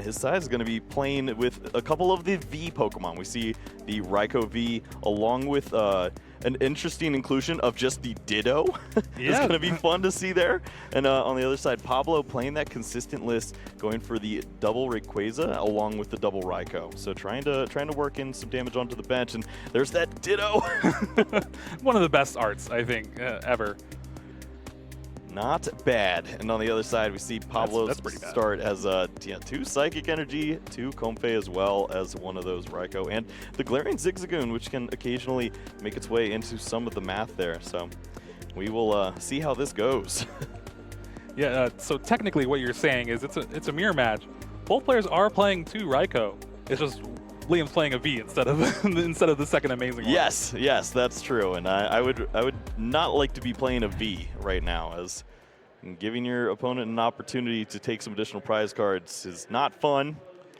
his side is going to be playing with a couple of the V Pokemon. We see the Raikou V along with an interesting inclusion of just the Ditto. It's going to be fun to see there. And on the other side, Pablo playing that consistent list, going for the double Rayquaza along with the double Raikou. So trying to work in some damage onto the bench, and there's that Ditto. One of the best arts, I think, ever. Not bad. And on the other side, we see Pablo's that's pretty bad. start as 2 Psychic Energy, 2 Comfey, as well as one of those Raikou, and the Glaring Zigzagoon, which can occasionally make its way into some of the math there. So we will see how this goes. Yeah, so technically what you're saying is it's a mirror match. Both players are playing 2 Raikou. It's just Liam's playing a V instead of the second amazing one. Yes, that's true. And I would not like to be playing a V right now, as giving your opponent an opportunity to take some additional prize cards is not fun.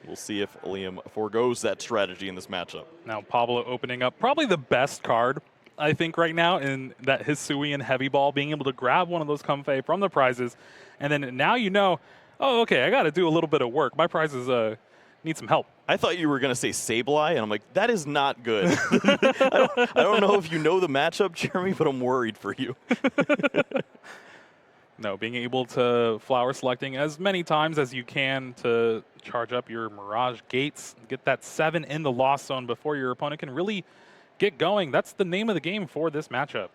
We'll see if Liam forgoes that strategy in this matchup. Now Pablo opening up probably the best card, I think, right now in that Hisuian Heavy Ball, being able to grab one of those Comfey from the prizes. And then now you know, oh, okay, I got to do a little bit of work. My prizes need some help. I thought you were going to say Sableye, and I'm like, that is not good. I don't know if you know the matchup, Jeremy, but I'm worried for you. No, being able to flower selecting as many times as you can to charge up your Mirage Gates, get that 7 in the Lost Zone before your opponent can really get going. That's the name of the game for this matchup.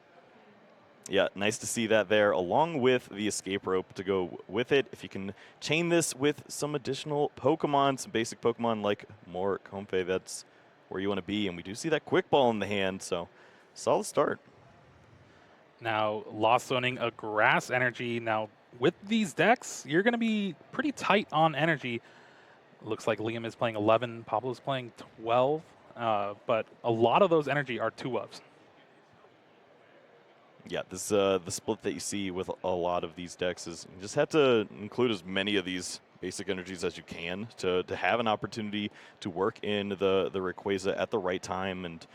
Yeah, nice to see that there, along with the Escape Rope to go with it. If you can chain this with some additional Pokemon, some basic Pokemon like more Comfey, that's where you want to be. And we do see that Quick Ball in the hand, so solid start. Now, Lost Zoning a Grass Energy. Now, with these decks, you're going to be pretty tight on energy. Looks like Liam is playing 11, Pablo's playing 12, but a lot of those energy are 2-ups. Yeah, this the split that you see with a lot of these decks is you just have to include as many of these basic energies as you can to have an opportunity to work in the Rayquaza at the right time. And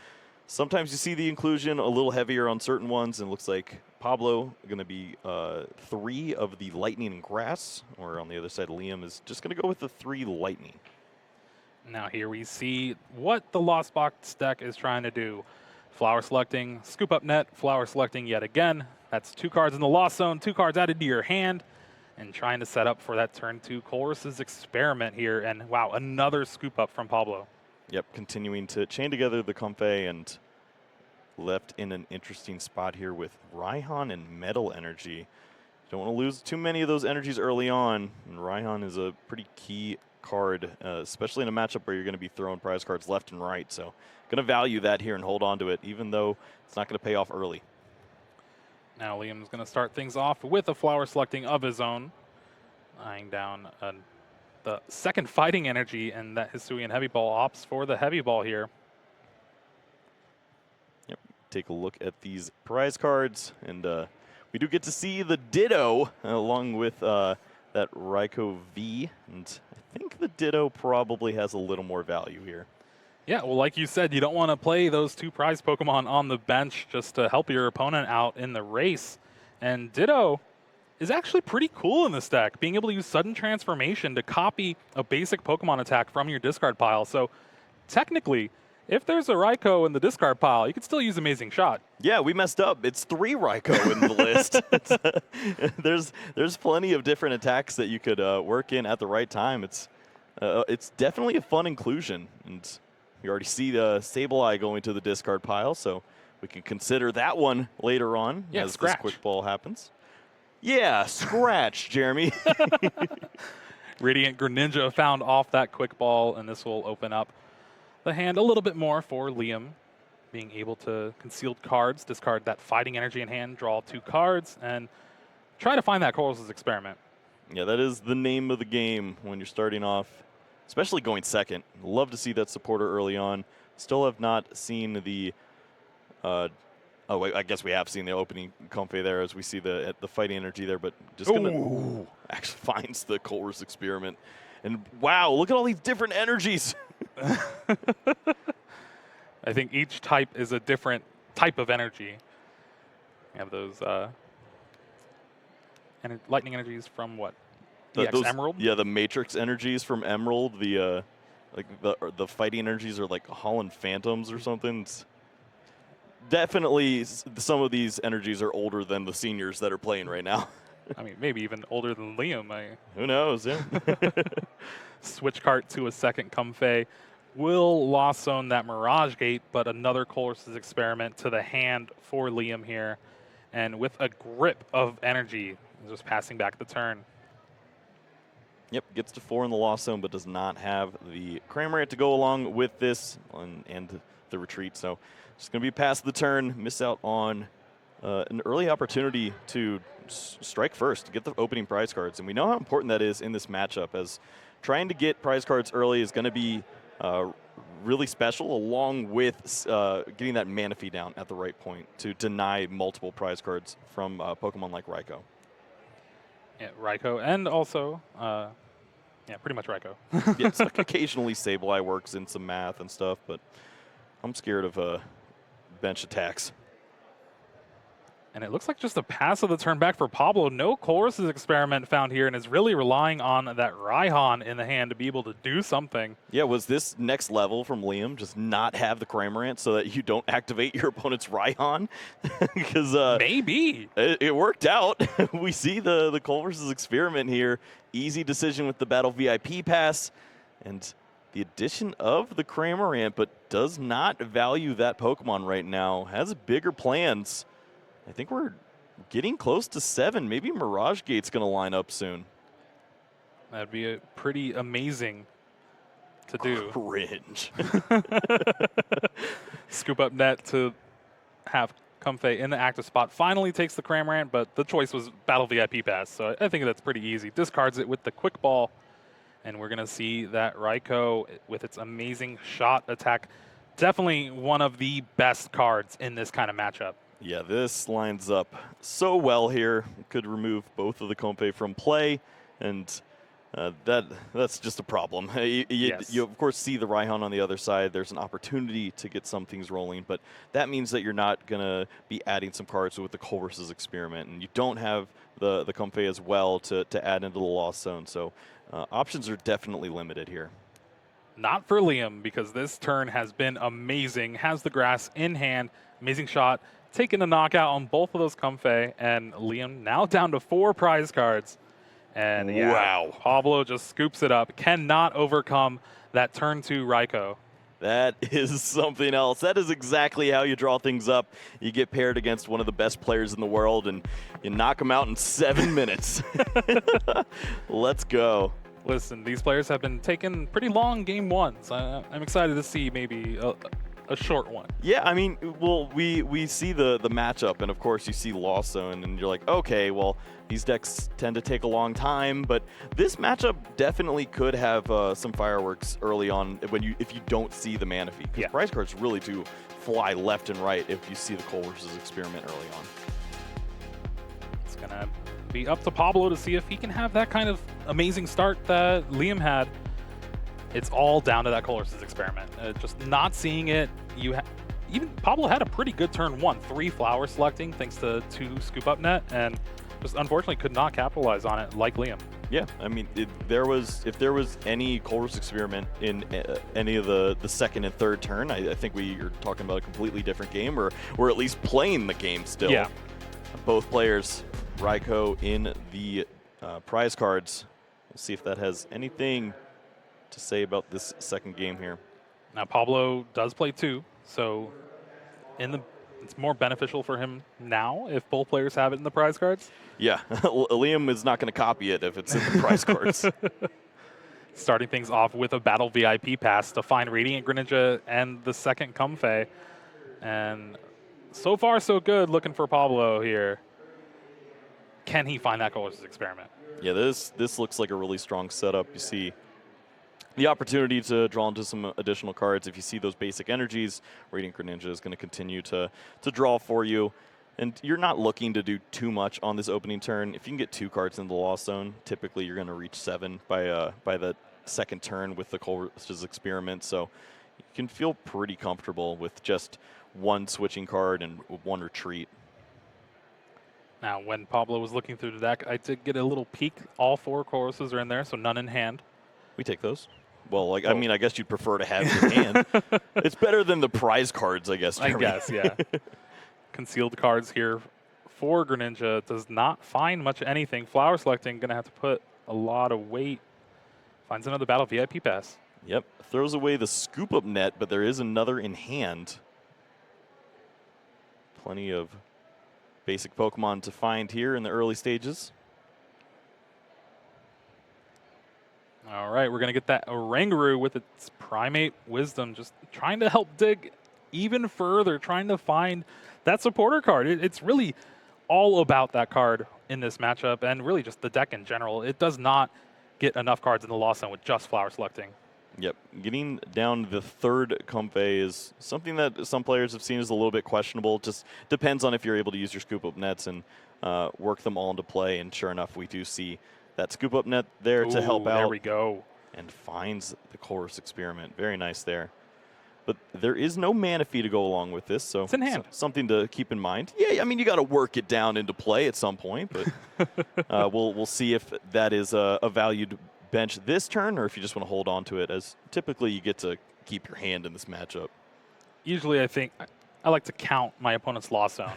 sometimes you see the inclusion a little heavier on certain ones, and it looks like Pablo going to be 3 of the Lightning and Grass, or on the other side, Liam is just going to go with the 3 Lightning. Now here we see what the Lost Box deck is trying to do. Flower selecting, scoop up net, flower selecting yet again. That's 2 cards in the Lost Zone, 2 cards added to your hand, and trying to set up for that turn 2 Colress's Experiment here. And wow, another scoop up from Pablo. Yep, continuing to chain together the Comfey, and left in an interesting spot here with Raihan and Metal Energy. Don't want to lose too many of those energies early on, and Raihan is a pretty key card, especially in a matchup where you're going to be throwing prize cards left and right. So going to value that here and hold on to it, even though it's not going to pay off early. Now Liam's going to start things off with a flower selecting of his own, eyeing down the second Fighting Energy, and that Hisuian Heavy Ball opts for the Heavy Ball here. Yep, take a look at these prize cards, and we do get to see the Ditto along with that Raikou V, and I think the Ditto probably has a little more value here. Yeah, well, like you said, you don't want to play those 2 prize Pokemon on the bench just to help your opponent out in the race. And Ditto is actually pretty cool in this deck, being able to use Sudden Transformation to copy a basic Pokemon attack from your discard pile. So technically, if there's a Raikou in the discard pile, you could still use Amazing Shot. Yeah, we messed up. It's 3 Raikou in the list. There's plenty of different attacks that you could work in at the right time. It's definitely a fun inclusion, and we already see the Sableye going to the discard pile, so we can consider that one later on as Scratch. this Quick Ball happens. Yeah, Scratch, Jeremy. Radiant Greninja found off that Quick Ball, and this will open up the hand a little bit more for Liam, being able to concealed cards, discard that Fighting Energy in hand, draw 2 cards, and try to find that Colress's Experiment. Yeah, that is the name of the game when you're starting off, especially going second. Love to see that supporter early on. Still have not seen the oh, wait, I guess we have seen the opening Comfey there as we see the Fighting Energy there, but just going to actually finds the Colress Experiment. And wow, look at all these different energies. I think each type is a different type of energy. You have those lightning energies from what? EX Emerald? Yeah, the Matrix energies from Emerald, like the fighting energies are like Holland Phantoms or something. It's definitely, some of these energies are older than the seniors that are playing right now. I mean, maybe even older than Liam. Who knows, yeah. Switch cart to a second Comfey. Will Lost Zone that Mirage Gate, but another Colress's Experiment to the hand for Liam here. And with a grip of energy, just passing back the turn. Yep, gets to 4 in the Lost Zone, but does not have the Cramorant to go along with this and the retreat. So just going to be past the turn, miss out on an early opportunity to strike first, to get the opening prize cards. And we know how important that is in this matchup, as trying to get prize cards early is going to be really special, along with getting that Manaphy down at the right point to deny multiple prize cards from Pokemon like Raikou. Yeah, Raikou, and also, yeah, pretty much Raikou. Yes, like occasionally Sableye works in some math and stuff, but I'm scared of bench attacks. And it looks like just a pass of the turn back for Pablo. No Colress's Experiment found here, and is really relying on that Raihan in the hand to be able to do something. Yeah, was this next level from Liam just not have the Cramorant so that you don't activate your opponent's Raihan? Because maybe it worked out. We see the Colress's Experiment here. Easy decision with the Battle VIP pass, and the addition of the Cramorant, but does not value that Pokemon right now. Has bigger plans. I think we're getting close to 7. Maybe Mirage Gate's going to line up soon. That'd be pretty amazing to do. Cringe. Scoop up net to have Comfey in the active spot. Finally takes the Cramorant, but the choice was Battle VIP pass, so I think that's pretty easy. Discards it with the Quick Ball, and we're going to see that Raikou with its amazing shot attack. Definitely one of the best cards in this kind of matchup. Yeah, this lines up so well here. Could remove both of the Comfey from play, and that's just a problem. Yes. You, of course, see the Raihan on the other side. There's an opportunity to get some things rolling, but that means that you're not going to be adding some cards with the Colress's Experiment, and you don't have the Comfey as well to add into the Lost Zone. So options are definitely limited here. Not for Liam, because this turn has been amazing. Has the grass in hand. Amazing shot. Taking a knockout on both of those Comfey, and Liam now down to 4 prize cards. And yeah, wow, Pablo just scoops it up. Cannot overcome that turn 2 Raikou. That is something else. That is exactly how you draw things up. You get paired against one of the best players in the world, and you knock them out in 7 minutes. Let's go. Listen, these players have been taking pretty long game ones. I'm excited to see maybe a short one. Yeah, I mean, well, we see the matchup, and of course you see Lost Zone, and you're like, okay, well, these decks tend to take a long time, but this matchup definitely could have some fireworks early on if you don't see the Manaphy. Because yeah, prize cards really do fly left and right if you see the Colress's Experiment early on. It's gonna be up to Pablo to see if he can have that kind of amazing start that Liam had. It's all down to that Colress's Experiment. Just not seeing it. Even Pablo had a pretty good turn 1, 3 flower selecting thanks to 2 scoop up net, and just unfortunately could not capitalize on it like Liam. Yeah, I mean, if there was any Colress's Experiment in any of the second and third turn, I think we are talking about a completely different game, or we're at least playing the game still. Yeah. Both players, Raikou in the prize cards. We'll see if that has anything to say about this second game here. Now Pablo does play 2, so it's more beneficial for him now if both players have it in the prize cards. Yeah, Liam is not going to copy it if it's in the prize cards. Starting things off with a Battle VIP pass to find Radiant Greninja and the second Comfey. And so far so good looking for Pablo here. Can he find that Colress's Experiment? Yeah, this looks like a really strong setup. You see the opportunity to draw into some additional cards. If you see those basic energies, Radiant Greninja is going to continue to draw for you. And you're not looking to do too much on this opening turn. If you can get 2 cards in the Lost Zone, typically you're going to reach 7 by the second turn with the Colress's Experiment. So you can feel pretty comfortable with just 1 switching card and 1 retreat. Now, when Pablo was looking through the deck, I did get a little peek. All 4 choruses are in there, so none in hand. We take those. Well, like, Oh. I mean, I guess you'd prefer to have it in hand. It's better than the prize cards, I guess, Jeremy. I guess, yeah. Concealed cards here for Greninja. Does not find much of anything. Flower selecting, going to have to put a lot of weight. Finds another battle VIP pass. Yep. Throws away the scoop up net, but there is another in hand. Plenty of basic Pokemon to find here in the early stages. All right, we're going to get that Oranguru with its Primate Wisdom, just trying to help dig even further, trying to find that supporter card. It's really all about that card in this matchup, and really just the deck in general. It does not get enough cards in the Lost Zone with just flower selecting. Yep. Getting down the third Comfey is something that some players have seen as a little bit questionable. Just depends on if you're able to use your scoop up nets and work them all into play. And sure enough, we do see that scoop up net there to help out. There we go. And finds the Chorus Experiment. Very nice there. But there is no Manaphy to go along with this, so it's in hand. Something to keep in mind. Yeah, I mean, you got to work it down into play at some point, but we'll see if that is a valued bench this turn, or if you just want to hold on to it, as typically you get to keep your hand in this matchup. Usually, I think I like to count my opponent's Lost Zone,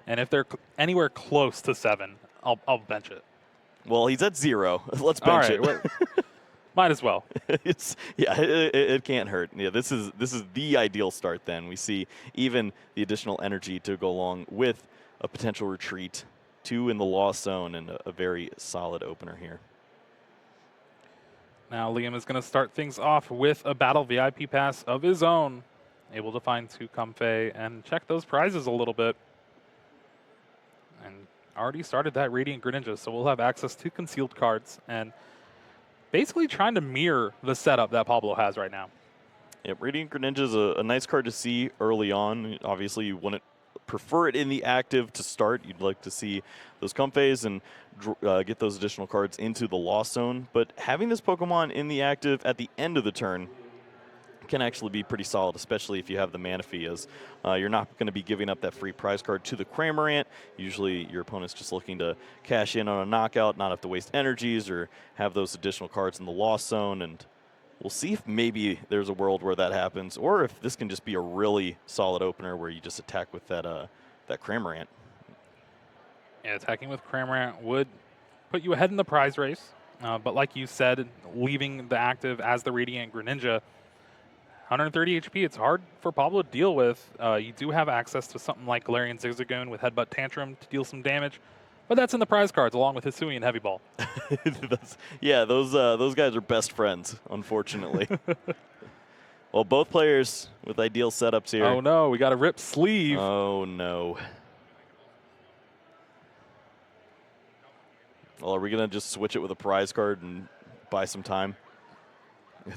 and if they're anywhere close to 7, I'll bench it. Well, he's at 0. Let's bench it. Might as well. It can't hurt. Yeah, this is the ideal start. Then we see even the additional energy to go along with a potential retreat, 2 in the Lost Zone, and a very solid opener here. Now Liam is going to start things off with a battle VIP pass of his own, able to find 2 Comfey and check those prizes a little bit. And already started that Radiant Greninja, so we'll have access to concealed cards and basically trying to mirror the setup that Pablo has right now. Yep, Radiant Greninja is a nice card to see early on. Obviously, you wouldn't prefer it in the active to start. You'd like to see those Comfeys and get those additional cards into the Lost Zone. But having this Pokemon in the active at the end of the turn can actually be pretty solid, especially if you have the Manaphy, as you're not going to be giving up that free prize card to the Cramorant. Usually your opponent's just looking to cash in on a knockout, not have to waste energies or have those additional cards in the Lost Zone. And we'll see if maybe there's a world where that happens, or if this can just be a really solid opener where you just attack with that Cramorant. Yeah, attacking with Cramorant would put you ahead in the prize race. But like you said, leaving the active as the Radiant Greninja, 130 HP, it's hard for Pablo to deal with. You do have access to something like Galarian Zigzagoon with Headbutt Tantrum to deal some damage, but that's in the prize cards along with Hisuian Heavy Ball. Yeah, those guys are best friends, unfortunately. Well, both players with ideal setups here. Oh no, we got a rip sleeve. Oh no. Well, are we going to just switch it with a prize card and buy some time?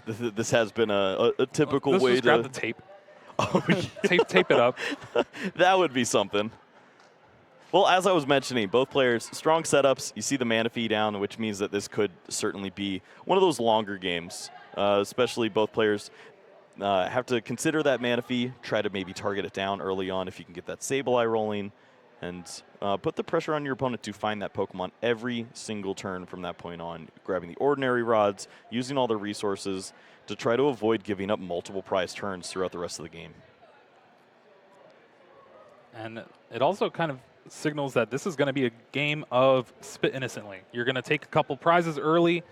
This has been a typical Let's way just to grab the tape. Oh, tape it up. That would be something. Well, as I was mentioning, both players, strong setups. You see the Manaphy down, which means that this could certainly be one of those longer games. Especially both players have to consider that Manaphy, try to maybe target it down early on if you can get that Sableye rolling, and put the pressure on your opponent to find that Pokemon every single turn from that point on, grabbing the ordinary rods, using all their resources to try to avoid giving up multiple prize turns throughout the rest of the game. And it also kind of signals that this is going to be a game of spit innocently. You're going to take a couple prizes early,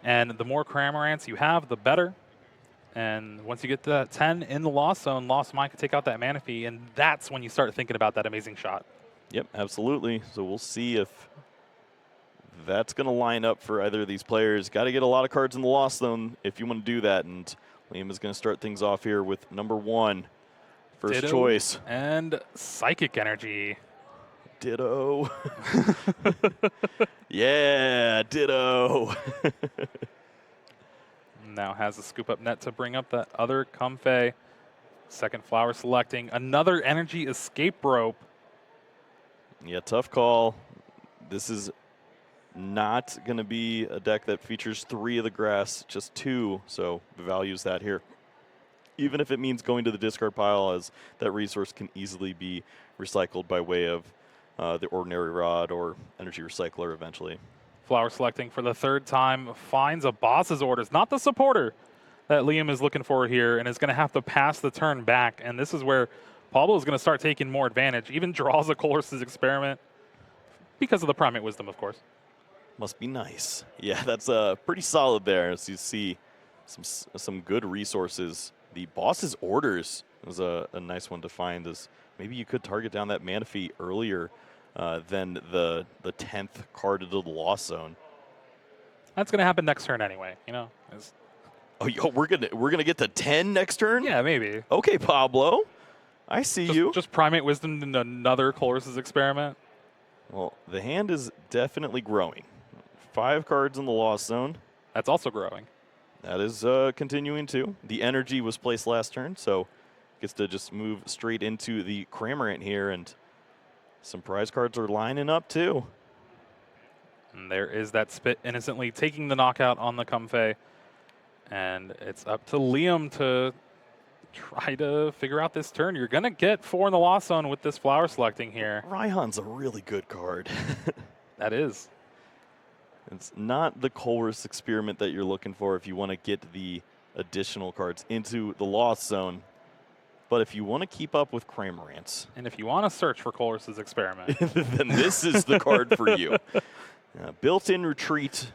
and the more Cramorants you have, the better. And once you get to that 10 in the Lost Zone, Lost Mind can take out that Manaphy, and that's when you start thinking about that amazing shot. Yep, absolutely. So we'll see if that's going to line up for either of these players. Got to get a lot of cards in the Lost Zone if you want to do that. And Liam is going to start things off here with number 1. First Ditto choice. And Psychic Energy. Ditto. Yeah, Ditto. Now has a scoop up net to bring up that other Comfey. Second flower selecting. Another Energy Escape Rope. Yeah, tough call. This is not going to be a deck that features 3 of the grass, just 2. So values that here. Even if it means going to the discard pile, as that resource can easily be recycled by way of the Ordinary Rod or Energy Recycler eventually. Flower selecting for the third time, finds a boss's orders, not the supporter that Liam is looking for here, and is going to have to pass the turn back. And this is where Pablo is going to start taking more advantage, even draws a Colress's Experiment because of the Primate Wisdom, of course. Must be nice. Yeah, that's pretty solid there. As you see, some good resources. The boss's orders was a nice one to find. As maybe you could target down that Manaphy earlier than the 10th card into the Lost Zone. That's going to happen next turn anyway. You know. Oh, yo, we're gonna get to 10 next turn. Yeah, maybe. Okay, Pablo, I see you. Just Primate Wisdom and another Colress's Experiment. Well, the hand is definitely growing. 5 cards in the Lost Zone. That's also growing. That is continuing too. The energy was placed last turn, so gets to just move straight into the Cramorant here, and some prize cards are lining up too. And there is that Spit innocently taking the knockout on the Comfey. And it's up to Liam to try to figure out this turn. You're going to get 4 in the Lost Zone with this flower selecting here. Raihan's a really good card. That is. It's not the Colress Experiment that you're looking for if you want to get the additional cards into the Lost Zone. But if you want to keep up with Cramorants. And if you want to search for Colress's Experiment. Then this is the card for you. Built-in retreat.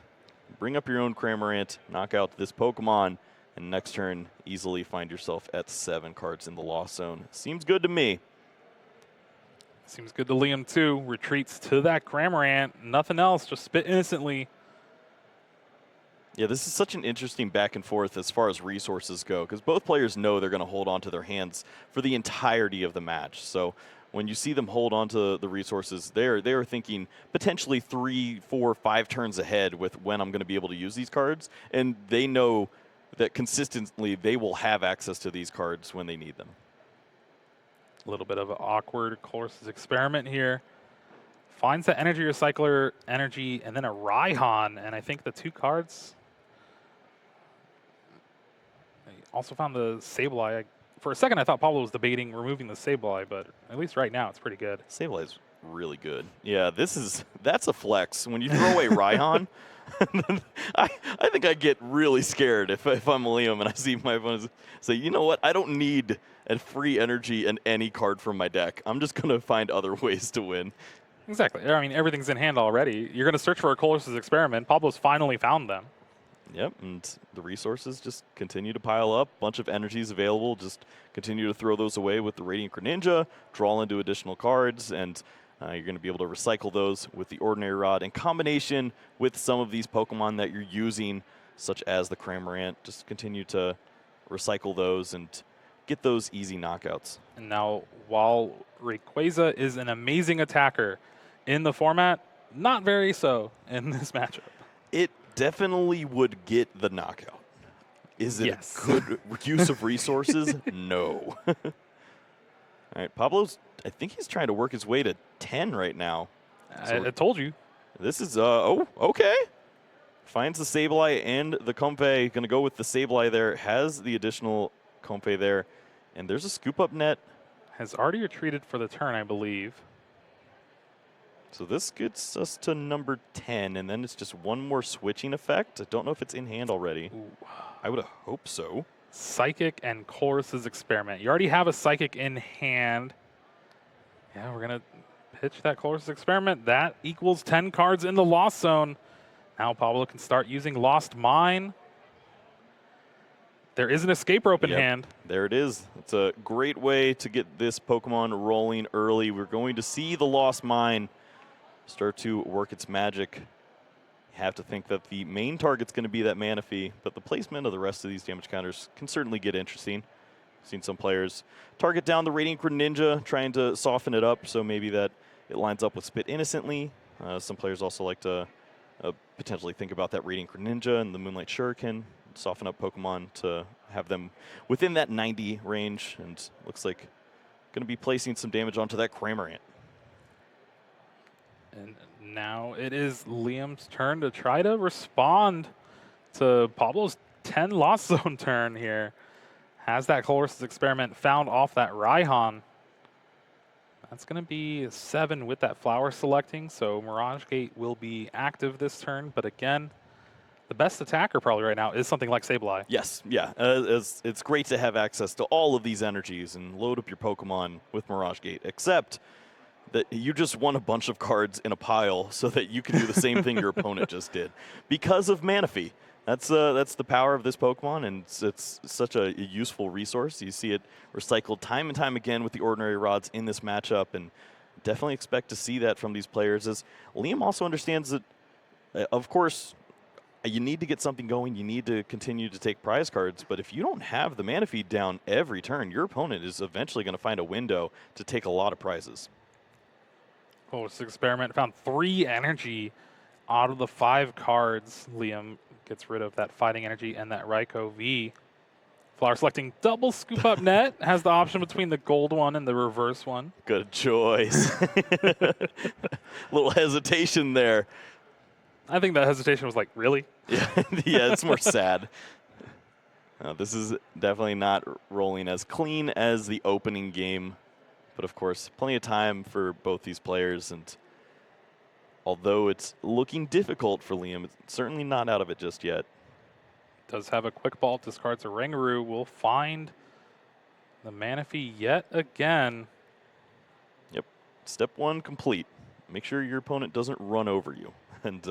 Bring up your own Cramorant, knock out this Pokemon, and next turn easily find yourself at 7 cards in the Lost Zone. Seems good to me. Seems good to Liam too. Retreats to that Cramorant. Nothing else, just Spit innocently. Yeah, this is such an interesting back and forth as far as resources go, because both players know they're going to hold on to their hands for the entirety of the match. So when you see them hold on to the resources, they're thinking potentially 3, 4, 5 turns ahead with when I'm going to be able to use these cards, and they know that consistently they will have access to these cards when they need them. A little bit of an awkward Colress's Experiment here. Finds the Energy Recycler, Energy, and then a Raihan, and I think the 2 cards. I also found the Sableye. For a second, I thought Pablo was debating removing the Sableye, but at least right now, it's pretty good. Sableye's really good. Yeah, that's a flex. When you throw away Raihan, I think I get really scared if I'm Liam and I see my opponents say, you know what, I don't need a free energy and any card from my deck. I'm just going to find other ways to win. Exactly. I mean, everything's in hand already. You're going to search for a Colress's Experiment. Pablo's finally found them. Yep, and the resources just continue to pile up. Bunch of energies available. Just continue to throw those away with the Radiant Greninja, draw into additional cards, and you're going to be able to recycle those with the Ordinary Rod in combination with some of these Pokemon that you're using, such as the Cramorant. Just continue to recycle those and get those easy knockouts. And now, while Rayquaza is an amazing attacker in the format, not very so in this matchup. It definitely would get the knockout. Is it yes. a good use of resources? No. All right, Pablo's, I think he's trying to work his way to 10 right now. So I told you. This is, oh, okay. Finds the Sableye and the Comfey. Going to go with the Sableye there. Has the additional Comfey there. And there's a scoop up net. Has already retreated for the turn, I believe. So this gets us to number 10, and then it's just one more switching effect. I don't know if it's in hand already. Ooh. I would hope so. Psychic and Colress's Experiment. You already have a Psychic in hand. Yeah, we're going to pitch that Colress's Experiment. That equals 10 cards in the Lost Zone. Now Pablo can start using Lost Mine. There is an escape rope in hand. There it is. It's a great way to get this Pokemon rolling early. We're going to see the Lost Mine start to work its magic. You have to think that the main target's going to be that Manaphy, but the placement of the rest of these damage counters can certainly get interesting. I've seen some players target down the Radiant Greninja, trying to soften it up, so maybe that it lines up with Spit innocently. Some players also like to potentially think about that Radiant Greninja and the Moonlight Shuriken, soften up Pokemon to have them within that 90 range, and looks like going to be placing some damage onto that Cramorant. And now it is Liam's turn to try to respond to Pablo's 10 Lost Zone turn here. Has that Colress's Experiment found off that Raihan. That's going to be 7 with that flower selecting, so Mirage Gate will be active this turn. But again, the best attacker probably right now is something like Sableye. Yes, yeah. It's great to have access to all of these energies and load up your Pokemon with Mirage Gate, except that you just won a bunch of cards in a pile so that you can do the same thing your opponent just did because of Manaphy. That's the power of this Pokemon, and it's such a useful resource. You see it recycled time and time again with the Ordinary Rods in this matchup, and definitely expect to see that from these players. As Liam also understands that, of course, you need to get something going. You need to continue to take prize cards, but if you don't have the mana feed down every turn, your opponent is eventually going to find a window to take a lot of prizes. Oh, this experiment found 3 energy out of the 5 cards. Liam gets rid of that fighting energy and that Raikou V. Flower selecting double scoop up net. Has the option between the gold one and the reverse one. Good choice. Little hesitation there. I think that hesitation was like, really? Yeah, yeah, it's more sad. This is definitely not rolling as clean as the opening game. But of course, plenty of time for both these players, and although it's looking difficult for Liam, it's certainly not out of it just yet. Does have a quick ball, discards a Rangaroo, will find the Manaphy yet again. Yep, step 1 complete. Make sure your opponent doesn't run over you, and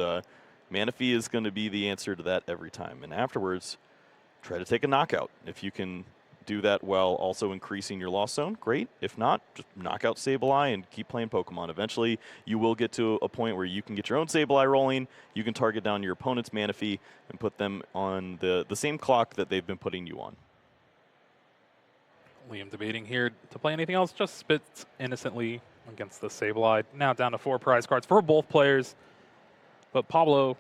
Manaphy is going to be the answer to that every time. And afterwards, try to take a knockout. If you can do that while also increasing your loss zone, great. If not, just knock out Sableye and keep playing Pokemon. Eventually, you will get to a point where you can get your own Sableye rolling. You can target down your opponent's Manaphy and put them on the same clock that they've been putting you on. Liam debating here to play anything else, just spits innocently against the Sableye. Now down to 4 prize cards for both players. But Pablo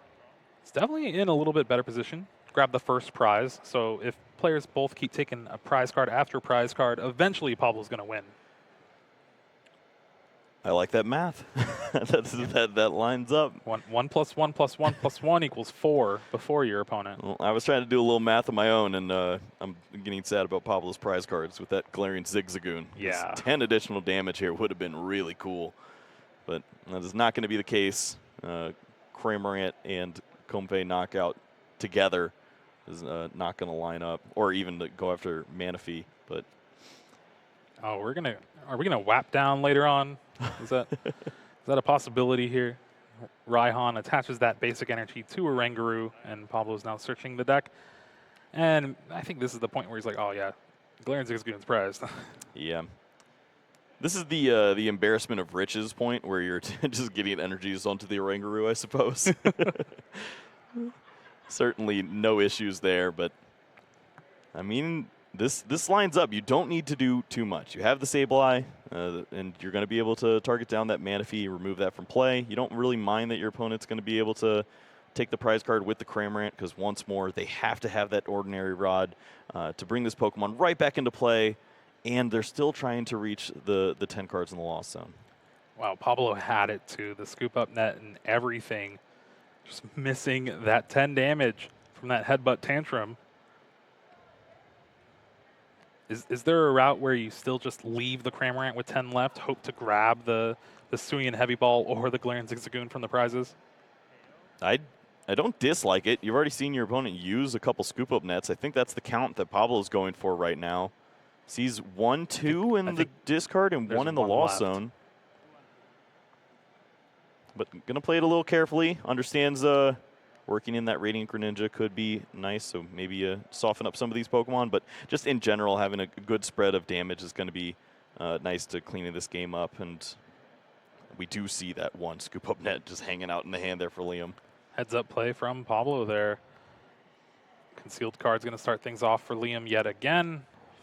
is definitely in a little bit better position. Grab the first prize. So if players both keep taking a prize card after prize card, eventually Pablo's going to win. I like that math. that lines up. 1 plus 1 plus 1 plus 1 equals 4 before your opponent. Well, I was trying to do a little math of my own, and I'm getting sad about Pablo's prize cards with that glaring Zigzagoon. Yeah. 10 additional damage here would have been really cool, but that is not going to be the case. Cramorant and Comfey knockout together is not going to line up, or even to go after Manaphy. But oh, are we gonna whap down later on? Is that a possibility here? Raihan attaches that basic energy to a Rangaroo, and Pablo's now searching the deck. And I think this is the point where he's like, oh yeah, Galarian Zigzagoon's prized. yeah. This is the embarrassment of riches point where you're just getting energies onto the Rangaroo, I suppose. Certainly no issues there, but I mean, this lines up. You don't need to do too much. You have the Sableye, and you're going to be able to target down that Manaphy, remove that from play. You don't really mind that your opponent's going to be able to take the prize card with the Cramorant, because once more, they have to have that Ordinary Rod to bring this Pokemon right back into play, and they're still trying to reach the 10 cards in the loss zone. Wow, Pablo had it too. The scoop up net and everything. Just missing that 10 damage from that headbutt tantrum. Is there a route where you still just leave the Cramorant with 10 left, hope to grab the Suian Heavy Ball or the Galarian Zigzagoon from the prizes? I don't dislike it. You've already seen your opponent use a couple scoop-up nets. I think that's the count that Pablo's going for right now. Sees 1, 2 in the discard and 1 in the loss zone. But going to play it a little carefully. Understands working in that Radiant Greninja could be nice, so maybe soften up some of these Pokemon. But just in general, having a good spread of damage is going to be nice to cleaning this game up. And we do see that 1 scoop-up net just hanging out in the hand there for Liam. Heads-up play from Pablo there. Concealed card's going to start things off for Liam yet again.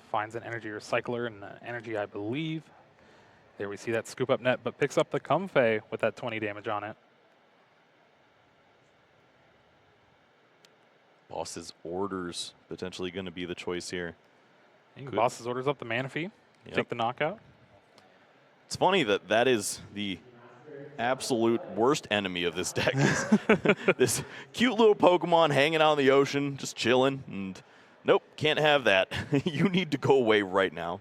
Finds an energy recycler and energy, I believe. There we see that scoop up net, but picks up the Comfey with that 20 damage on it. Boss's orders potentially going to be the choice here. Boss's orders up the Manaphy. Yep. Take the knockout. It's funny that is the absolute worst enemy of this deck. This cute little Pokemon hanging out in the ocean, just chilling, and nope, can't have that. You need to go away right now.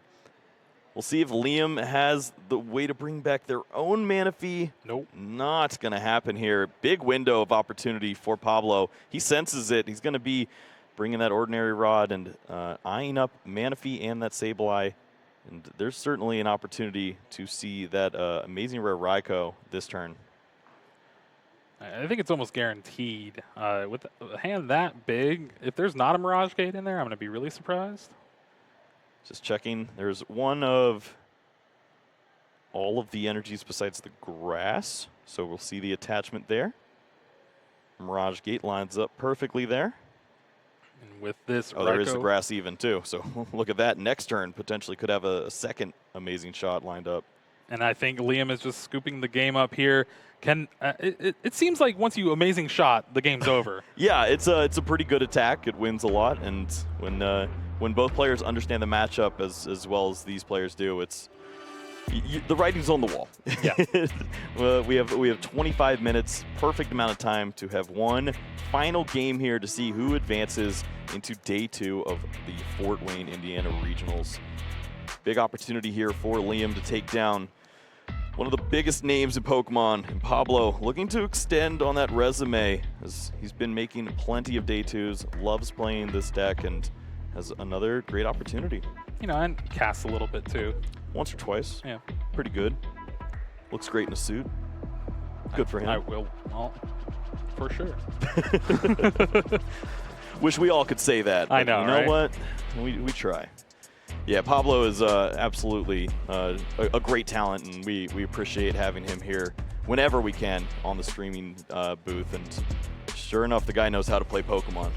We'll see if Liam has the way to bring back their own Manaphy. Nope. Not going to happen here. Big window of opportunity for Pablo. He senses it. He's going to be bringing that Ordinary Rod and eyeing up Manaphy and that Sableye. And there's certainly an opportunity to see that amazing rare Raikou this turn. I think it's almost guaranteed. With a hand that big, if there's not a Mirage Gate in there, I'm going to be really surprised. Just checking. There's one of all of the energies besides the grass. So we'll see the attachment there. Mirage Gate lines up perfectly there. And with this, oh, there is the grass even too. So look at that. Next turn potentially could have a second amazing shot lined up. And I think Liam is just scooping the game up here. It seems like once you amazing shot, the game's over. Yeah, it's a pretty good attack. It wins a lot, and when both players understand the matchup as well as these players do, it's the writing's on the wall. Yeah. Well, we have 25 minutes, perfect amount of time to have one final game here to see who advances into day 2 of the Fort Wayne, Indiana Regionals. Big opportunity here for Liam to take down one of the biggest names in Pokemon, and Pablo looking to extend on that resume as he's been making plenty of day 2s, loves playing this deck, and has another great opportunity. You know, and casts a little bit too. Once or twice. Yeah. Pretty good. Looks great in a suit. Good for him. I will, well, for sure. Wish we all could say that. I know, you know right? what? We try. Yeah, Pablo is absolutely a great talent, and we appreciate having him here whenever we can on the streaming booth. And sure enough, the guy knows how to play Pokemon.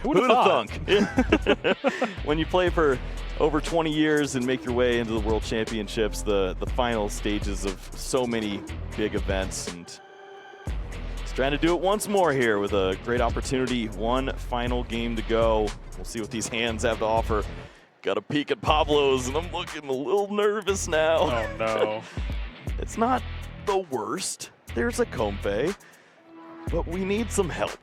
Who'd have thunk? When you play for over 20 years and make your way into the World Championships, the final stages of so many big events, and he's trying to do it once more here with a great opportunity. One final game to go. We'll see what these hands have to offer. Got a peek at Pablo's, and I'm looking a little nervous now. Oh, no. It's not the worst. There's a Comfey, but we need some help.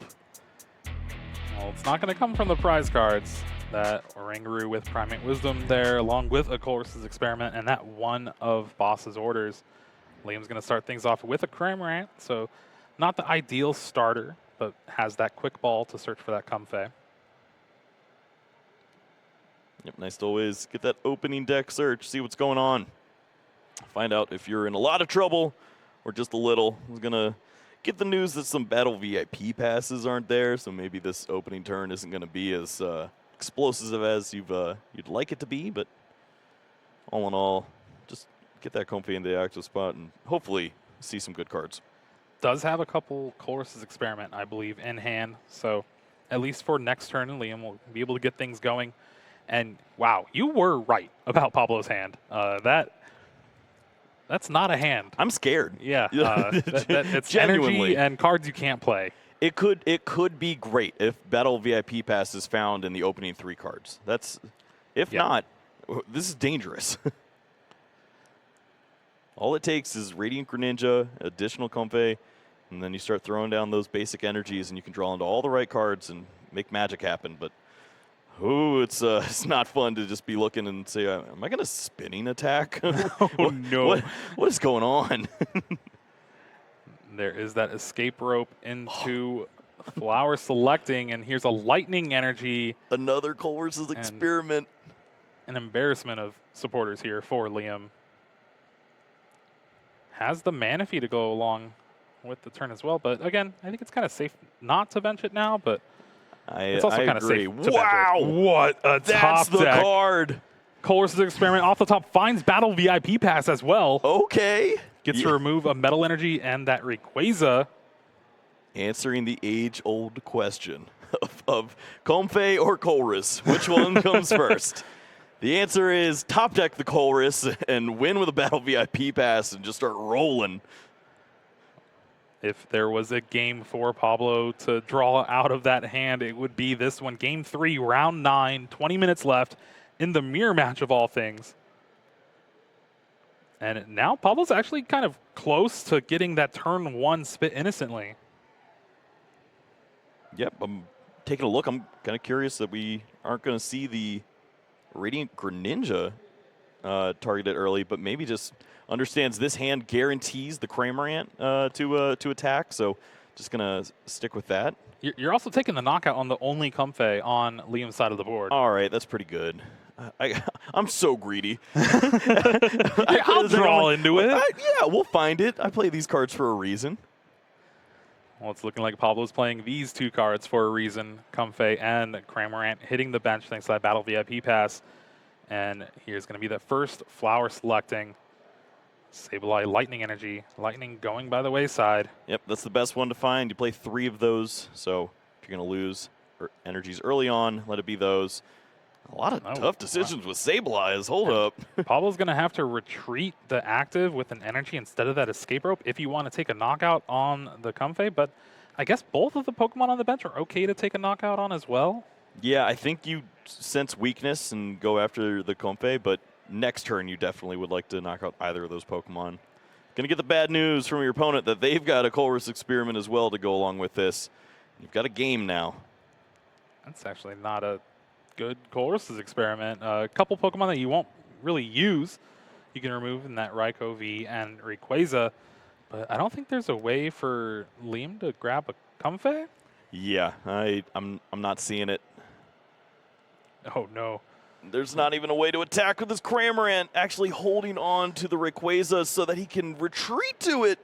Well, it's not going to come from the prize cards. That Oranguru with Primate Wisdom there, along with a Colress's Experiment, and that one of Boss's Orders. Liam's going to start things off with a Cramorant, so not the ideal starter, but has that quick ball to search for that Comfey. Yep, nice to always get that opening deck search, see what's going on. Find out if you're in a lot of trouble or just a little. I was going to get the news that some Battle VIP passes aren't there, so maybe this opening turn isn't going to be as explosive as you'd like it to be, but all in all, just get that Comfey in the active spot and hopefully see some good cards. Does have a couple Colress's Experiment, I believe, in hand, so at least for next turn, Liam will be able to get things going. And wow, you were right about Pablo's hand. That's not a hand. I'm scared. Yeah, it's Genuinely. energy and cards you can't play. It could be great if Battle VIP Pass is found in the opening 3 cards. If not, this is dangerous. All it takes is Radiant Greninja, additional Comfey, and then you start throwing down those basic energies, and you can draw into all the right cards and make magic happen. But ooh, it's not fun to just be looking and say, am I going to spinning attack? Oh, no. What is going on? There is that escape rope into Flower selecting, and here's a lightning energy. Another Colress's Experiment. An embarrassment of supporters here for Liam. Has the Manaphy to go along with the turn as well, but again, I think it's kind of safe not to bench it now, but it's also kind of safe to bench it. Wow! What a That's top the deck. card. Colress's Experiment off the top finds Battle VIP Pass as well. Okay. Gets to remove a Metal Energy and that Rayquaza. Answering the age-old question of Comfey or Colress. Which one comes first? The answer is top deck the Colress and win with a Battle VIP Pass and just start rolling. If there was a game for Pablo to draw out of that hand, it would be this one. Game 3, round 9, 20 minutes left in the mirror match of all things. And now Pablo's actually kind of close to getting that turn 1 spit innocently. Yep, I'm taking a look. I'm kind of curious that we aren't going to see the Radiant Greninja target it early, but maybe just understands this hand guarantees the Cramorant to attack, so just going to stick with that. You're also taking the knockout on the only Comfey on Liam's side of the board. All right, that's pretty good. I'm so greedy. I'll draw into it. Yeah, we'll find it. I play these cards for a reason. Well, it's looking like Pablo's playing these 2 cards for a reason. Comfey and Cramorant hitting the bench thanks to that Battle VIP pass. And here's going to be the first flower selecting. Sableye Lightning Energy. Lightning going by the wayside. Yep, that's the best one to find. You play 3 of those, so if you're going to lose energies early on, let it be those. A lot of tough decisions with Sableyes. Hold up. Pablo's going to have to retreat the active with an energy instead of that escape rope if you want to take a knockout on the Comfey, but I guess both of the Pokemon on the bench are okay to take a knockout on as well. Yeah, I think you sense weakness and go after the Comfey, but next turn you definitely would like to knock out either of those Pokemon. Gonna get the bad news from your opponent that they've got a Colress Experiment as well to go along with this. You've got a game now. That's actually not a good Colress's Experiment. A couple Pokemon that you won't really use you can remove in that Raikou V and Rayquaza, but I don't think there's a way for Liam to grab a Comfey. Yeah, I'm not seeing it. Oh no. There's not even a way to attack with this Cramorant actually holding on to the Rayquaza so that he can retreat to it.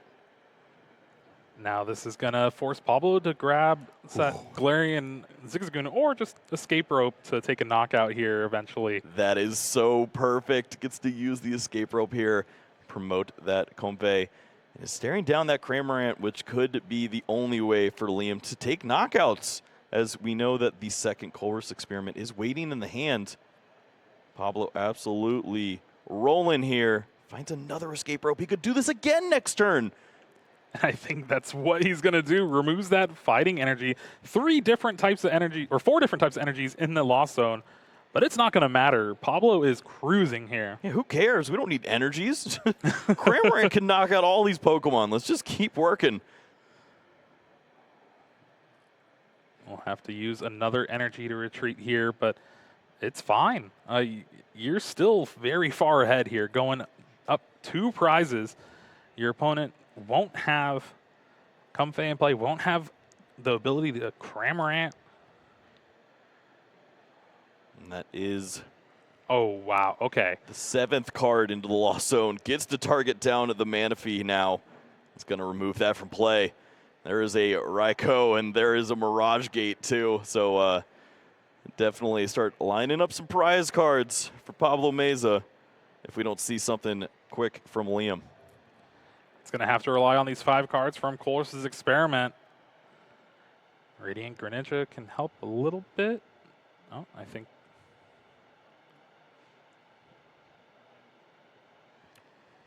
Now this is going to force Pablo to grab that Galarian Zigzagoon or just escape rope to take a knockout here eventually. That is so perfect. Gets to use the escape rope here, promote that Comfey. Is staring down that Cramorant, which could be the only way for Liam to take knockouts, as we know that the second Colress Experiment is waiting in the hand. Pablo absolutely rolling here. Finds another escape rope. He could do this again next turn. I think that's what he's going to do. Removes that fighting energy. 3 different types of energy, or 4 different types of energies in the Lost Zone. But it's not going to matter. Pablo is cruising here. Yeah, who cares? We don't need energies. Cramorant can knock out all these Pokemon. Let's just keep working. We'll have to use another energy to retreat here, but it's fine. You're still very far ahead here, going up 2 prizes. Your opponent won't have Comfey in play, won't have the ability to Cramorant. And that is... Oh, wow. Okay. The 7th card into the Lost Zone. Gets the target down at the Manaphy now. It's going to remove that from play. There is a Raikou, and there is a Mirage Gate, too. So definitely start lining up some prize cards for Pablo Meza if we don't see something quick from Liam. It's going to have to rely on these 5 cards from Colress's Experiment. Radiant Greninja can help a little bit. Oh, I think.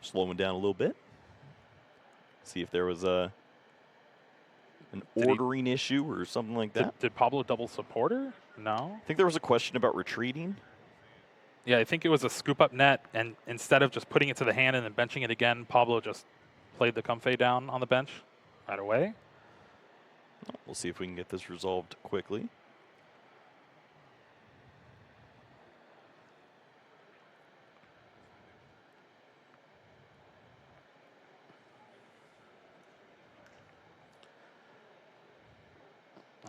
Slowing down a little bit. See if there was an ordering issue or something like that. Did Pablo double supporter? No. I think there was a question about retreating. Yeah, I think it was a scoop up net, and instead of just putting it to the hand and then benching it again, Pablo just played the Comfey down on the bench right away. We'll see if we can get this resolved quickly.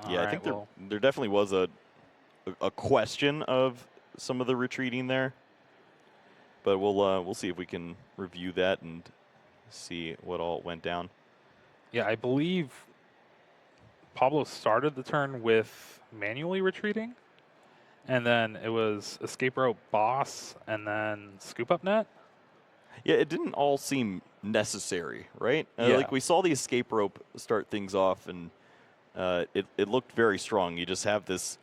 Yeah, I think there definitely was a question of some of the retreating there, but we'll see if we can review that and see what all went down. Yeah, I believe Pablo started the turn with manually retreating, and then it was escape rope boss and then scoop up net. Yeah, it didn't all seem necessary, right? Yeah. Like we saw the escape rope start things off, and it looked very strong. You just have this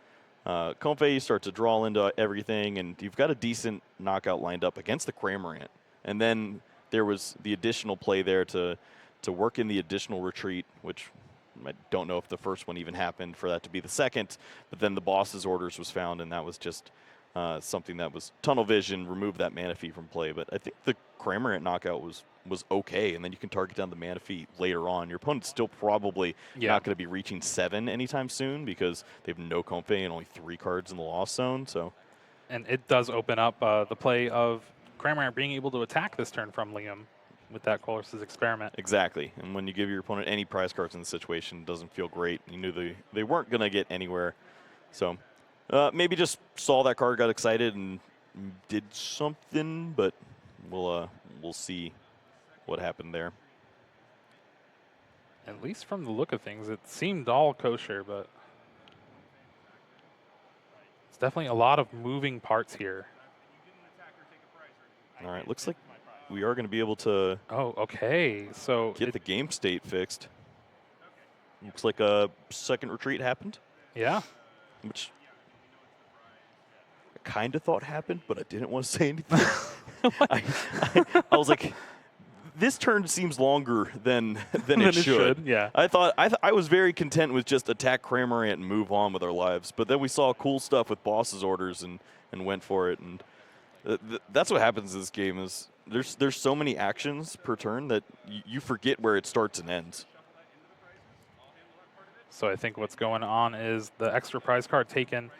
Comfey, you start to draw into everything, and you've got a decent knockout lined up against the Cramorant. And then there was the additional play there to work in the additional retreat, which I don't know if the first one even happened for that to be the second, but then the boss's orders was found, and that was just something that was tunnel vision, remove that Manaphy from play. But I think the Cramorant knockout was okay, and then you can target down the Manaphy later on. Your opponent's still probably not going to be reaching 7 anytime soon because they have no Comfey and only 3 cards in the Lost Zone. So, and it does open up the play of Cramorant being able to attack this turn from Liam with that Colress's Experiment. Exactly. And when you give your opponent any prize cards in the situation, it doesn't feel great. You knew they weren't going to get anywhere. So maybe just saw that card, got excited, and did something, but we'll see what happened there. At least from the look of things, it seemed all kosher, but it's definitely a lot of moving parts here. All right, looks like we are going to be able to so get the game state fixed. Looks like a second retreat happened. Yeah. Which I kind of thought happened, but I didn't want to say anything. I was like, this turn seems longer than it should. Yeah. I was very content with just attack Cramorant and move on with our lives. But then we saw cool stuff with boss's orders and went for it. And that's what happens in this game is there's so many actions per turn that you forget where it starts and ends. So I think what's going on is the extra prize card taken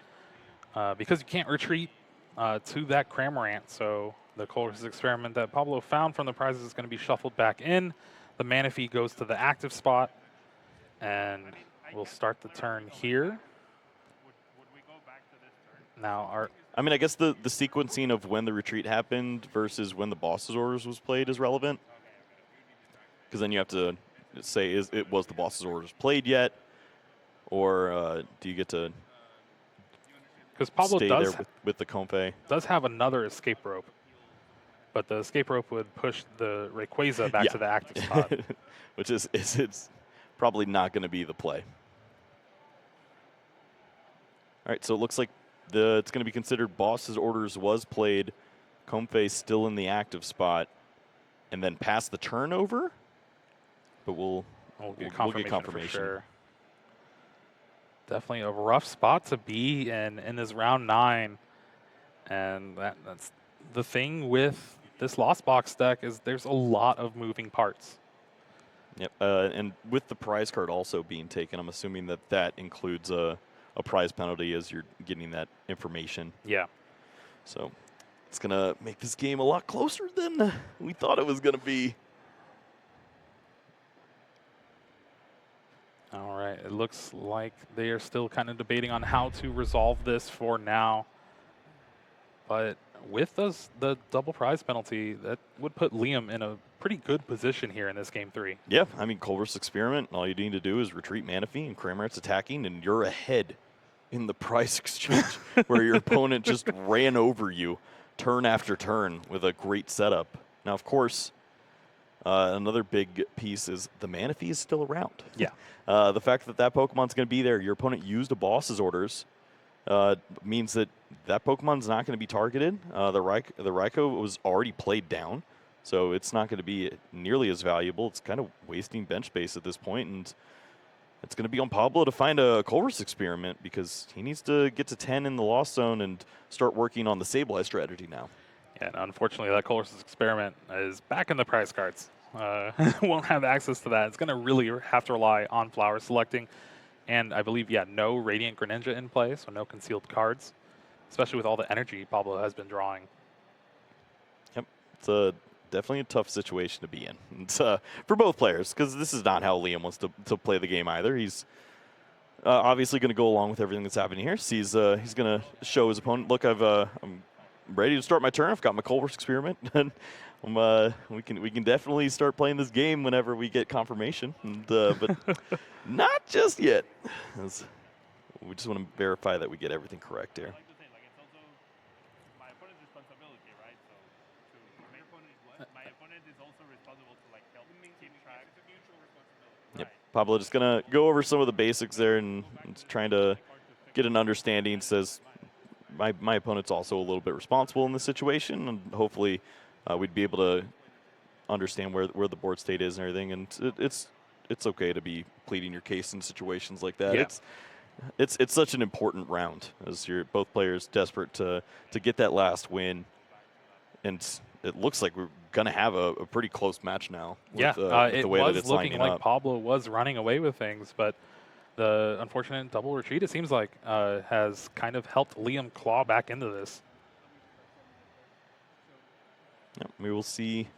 because you can't retreat to that Cramorant. So the Colress's Experiment that Pablo found from the prizes is going to be shuffled back in. The Manaphy goes to the active spot, and we'll start the turn here. Now, I mean, I guess the sequencing of when the retreat happened versus when the boss's orders was played is relevant. Because then you have to say, was the boss's orders played yet? Or do you get to because Pablo stay does there with the Comfey? Does have another escape rope, but the escape rope would push the Rayquaza back to the active spot. Which it's probably not going to be the play. All right, so it looks like it's going to be considered boss's orders was played, Comfey still in the active spot, and then pass the turnover. But we'll get confirmation. For sure. Definitely a rough spot to be in this round 9. And that's the thing with this Lost Box deck is there's a lot of moving parts. Yep, and with the prize card also being taken, I'm assuming that includes a prize penalty as you're getting that information. Yeah. So it's going to make this game a lot closer than we thought it was going to be. All right, it looks like they are still kind of debating on how to resolve this for now. But with the double prize penalty, that would put Liam in a pretty good position here in this game 3. Yeah, I mean, Colress's Experiment, all you need to do is retreat Manaphy and Cramorant's attacking, and you're ahead in the prize exchange where your opponent just ran over you turn after turn with a great setup. Now, of course, another big piece is the Manaphy is still around. Yeah. The fact that Pokemon's going to be there, your opponent used a boss's orders, means that Pokemon's not going to be targeted. The Raikou was already played down, so it's not going to be nearly as valuable. It's kind of wasting bench space at this point, and it's going to be on Pablo to find a Colress's Experiment because he needs to get to 10 in the Lost Zone and start working on the Sableye strategy now. Yeah, and unfortunately, that Colress's Experiment is back in the prize cards. Won't have access to that. It's going to really have to rely on flower selecting. And I believe, no Radiant Greninja in play, so no concealed cards, especially with all the energy Pablo has been drawing. Yep, it's definitely a tough situation to be in. It's, for both players, because this is not how Liam wants to play the game either. He's obviously going to go along with everything that's happening here. So he's going to show his opponent, look, I'm ready to start my turn. I've got my Colress's Experiment. And we can definitely start playing this game whenever we get confirmation, but not just yet. We just want to verify that we get everything correct here. Yep, Pablo just gonna go over some of the basics there and trying to get an understanding. Says my opponent's also a little bit responsible in this situation, and hopefully we'd be able to understand where the board state is and everything. And it's okay to be pleading your case in situations like that. Yeah. It's such an important round as you're both players desperate to get that last win, and it looks like we're gonna have a pretty close match now. With, with the way that it's looking like up. Pablo was running away with things, but the unfortunate double retreat, it seems like, has kind of helped Liam claw back into this. Yep, we will see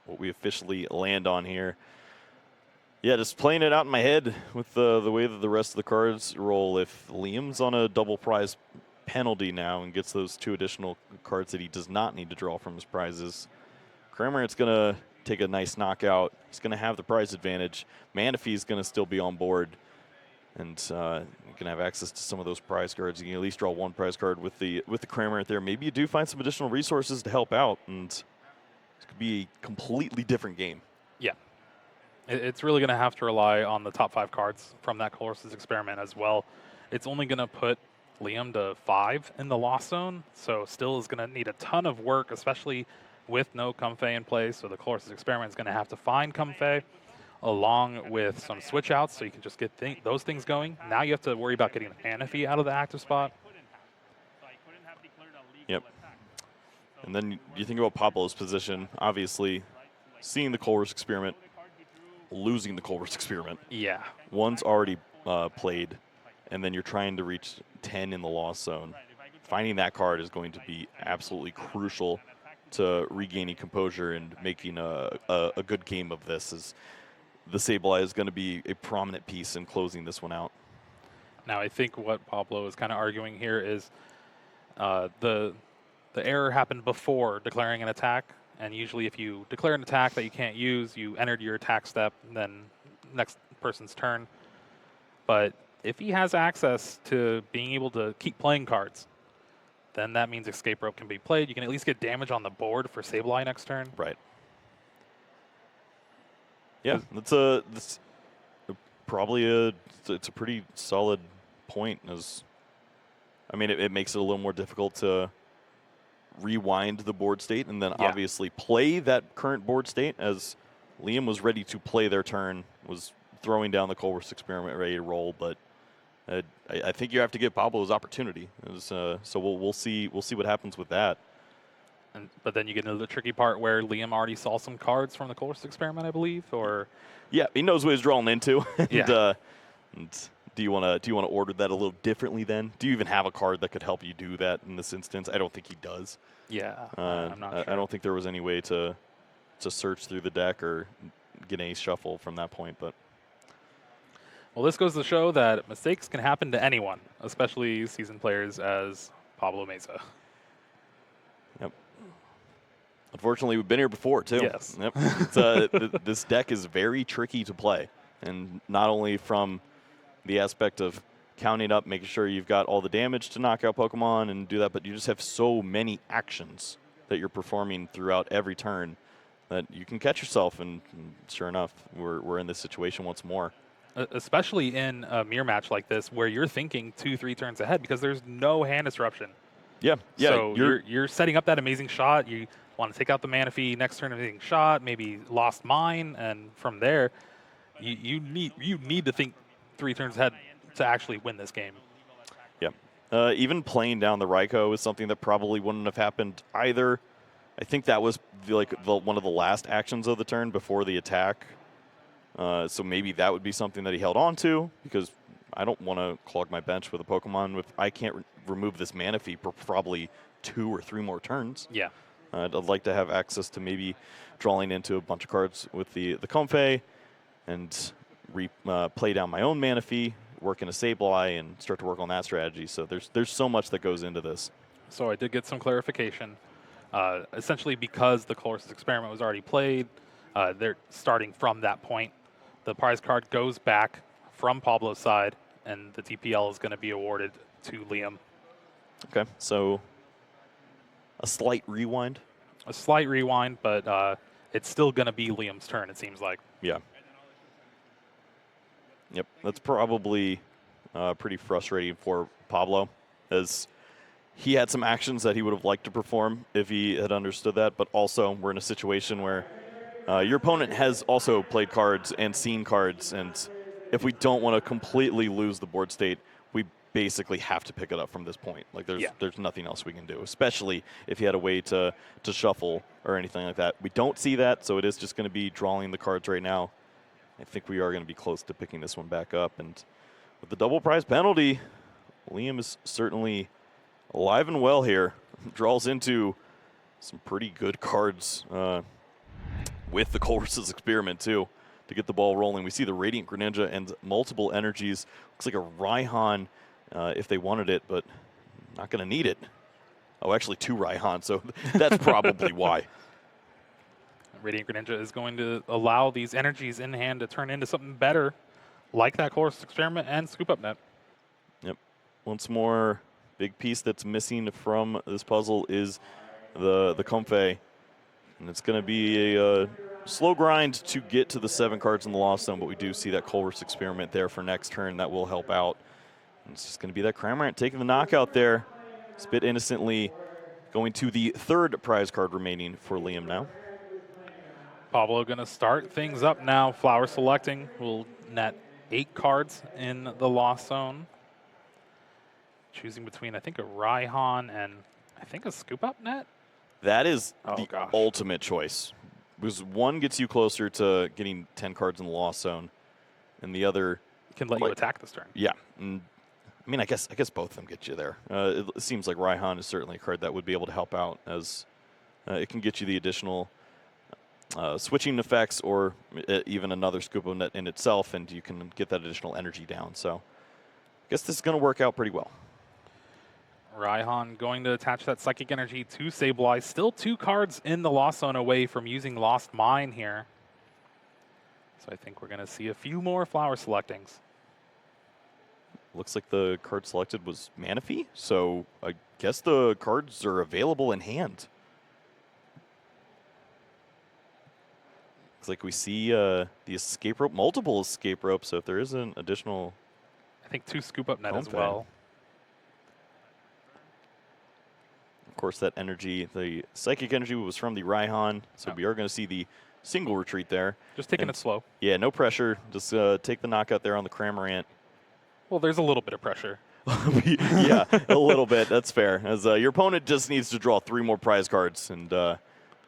what we officially land on here. Yeah, just playing it out in my head with the way that the rest of the cards roll. If Liam's on a double prize penalty now and gets those 2 additional cards that he does not need to draw from his prizes, Cramorant's going to take a nice knockout. He's going to have the prize advantage. Manaphy's going to still be on board. And you can have access to some of those prize cards. You can at least draw 1 prize card with the Cramorant there. Maybe you do find some additional resources to help out, and it could be a completely different game. Yeah. It's really going to have to rely on the top 5 cards from that Colossus experiment as well. It's only going to put Liam to 5 in the loss zone, so still is going to need a ton of work, especially with no Comfey in place. So the Colossus experiment is going to have to find Comfey along with some switch outs so you can just get those things going. Now you have to worry about getting the Manaphy out of the active spot. Yep. And then you think about Pablo's position, obviously seeing the Colress experiment, losing the Colress experiment. Yeah. One's already played, and then you're trying to reach 10 in the loss zone. Finding that card is going to be absolutely crucial to regaining composure and making a good game of this, as the Sableye is going to be a prominent piece in closing this one out. Now, I think what Pablo is kind of arguing here is the error happened before declaring an attack, and usually if you declare an attack that you can't use, you entered your attack step, and then next person's turn. But if he has access to being able to keep playing cards, then that means Escape Rope can be played. You can at least get damage on the board for Sableye next turn. Right. Yeah, that's probably it's a pretty solid point. As I mean, it makes it a little more difficult to rewind the board state and then obviously play that current board state, as Liam was ready to play their turn, was throwing down the Colress experiment ready to roll, but I think you have to give Pablo his opportunity. So we'll see what happens with that. But then you get into the tricky part where Liam already saw some cards from the Colress experiment, I believe, or yeah, he knows what he's drawing into. Yeah. And do you want to order that a little differently then? Do you even have a card that could help you do that in this instance? I don't think he does. Yeah, I'm not sure. I don't think there was any way to search through the deck or get any shuffle from that point. But well, this goes to show that mistakes can happen to anyone, especially seasoned players as Pablo Meza. Yep. Unfortunately, we've been here before, too. Yes. Yep. This deck is very tricky to play, and not only from the aspect of counting up, making sure you've got all the damage to knock out Pokemon and do that, but you just have so many actions that you're performing throughout every turn that you can catch yourself, and sure enough, we're in this situation once more. Especially in a mirror match like this, where you're thinking 2-3 turns ahead because there's no hand disruption. Yeah. So you're setting up that amazing shot. You want to take out the Manaphy, next turn amazing shot, maybe lost mine, and from there, you need to think 3 turns ahead to actually win this game. Yeah. Even playing down the Raikou is something that probably wouldn't have happened either. I think that was one of the last actions of the turn before the attack. So maybe that would be something that he held on to, because I don't want to clog my bench with a Pokemon if I can't remove this Manaphy for probably 2 or 3 more turns. Yeah. I'd like to have access to maybe drawing into a bunch of cards with the Comfey and play down my own Manaphy, work in a Sableye, and start to work on that strategy. So there's so much that goes into this. So I did get some clarification. Essentially, because the Colress experiment was already played, they're starting from that point. The prize card goes back from Pablo's side, and the TPL is going to be awarded to Liam. Okay, so a slight rewind. A slight rewind, but it's still going to be Liam's turn, it seems like. Yeah. Yep, that's probably pretty frustrating for Pablo, as he had some actions that he would have liked to perform if he had understood that, but also we're in a situation where your opponent has also played cards and seen cards, and if we don't want to completely lose the board state, we basically have to pick it up from this point. Like there's nothing else we can do, especially if he had a way to shuffle or anything like that. We don't see that, so it is just going to be drawing the cards right now. I think we are going to be close to picking this one back up, and with the double prize penalty, Liam is certainly alive and well here. Draws into some pretty good cards with the Colress's Experiment, too, to get the ball rolling. We see the Radiant Greninja and multiple energies. Looks like a Raihan if they wanted it, but not going to need it. Oh, actually 2 Raihan, so that's probably why. Radiant Greninja is going to allow these energies in hand to turn into something better, like that Colress's Experiment and Scoop Up Net. Yep. Once more, big piece that's missing from this puzzle is the Comfey. And it's going to be a slow grind to get to the 7 cards in the Lost Zone, but we do see that Colress's Experiment there for next turn. That will help out. And it's just going to be that Cramorant taking the knockout there. Spit innocently, going to the 3rd prize card remaining for Liam now. Pablo going to start things up now. Flower selecting will net 8 cards in the Lost Zone. Choosing between, I think, a Raihan and I think a Scoop Up Net. That is the gosh. ultimate choice. Because one gets you closer to getting 10 cards in the Lost Zone, and the other Can let you attack this turn. Yeah. And, I mean, I guess both of them get you there. It seems like Raihan is certainly a card that would be able to help out, as it can get you the additional switching effects or even another Scoop Up Net in itself, and you can get that additional energy down. So I guess this is going to work out pretty well. Raihan going to attach that Psychic Energy to Sableye. Still 2 cards in the Lost Zone away from using Lost Mine here. So I think we're going to see a few more flower selectings. Looks like the card selected was Manaphy, so I guess the cards are available in hand. Looks like we see the escape rope, multiple escape ropes, so if there is an additional... I think 2 Scoop Up Net as Comfey. well. Of course, that energy, the Psychic Energy was from the Raihan, so we are going to see the single retreat there. Just taking it slow. Yeah, no pressure. Just take the knockout there on the Cramorant. Well, there's a little bit of pressure. Yeah, a little bit. That's fair. As your opponent just needs to draw 3 more prize cards, and you're